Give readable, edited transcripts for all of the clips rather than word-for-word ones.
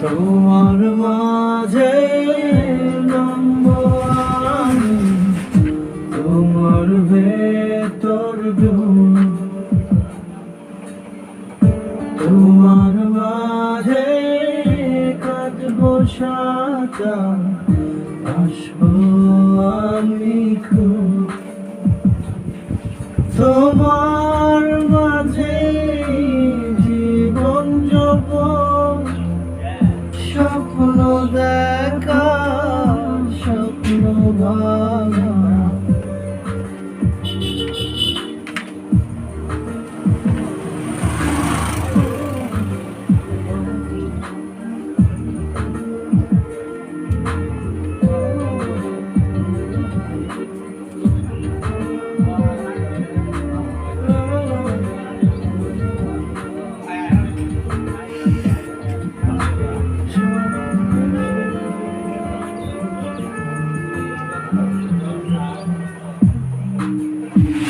তোমার মাঝে নামবো আমি, তোমার ভেতর ডুব। তোমার মাঝে কাটবো সাঁতা, আসবো আমি খুব। তোমার মাঝে জীবন যৌবন, স্বপ্ন দেখা, স্বপ্ন ভাঙা।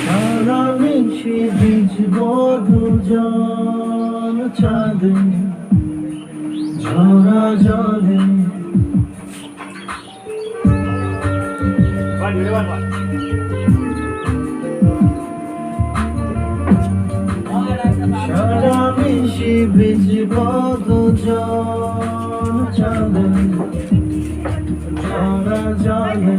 সারা মিশে ভিজব দুজন চাঁদে, ঝরা জলে। সারা মিশে ভিজব দুজন চাঁদে, ঝরা জলে।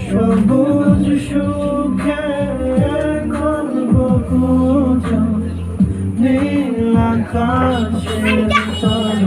সবুজ সুখে গল্প গুজব, নীল আকাশের তলে।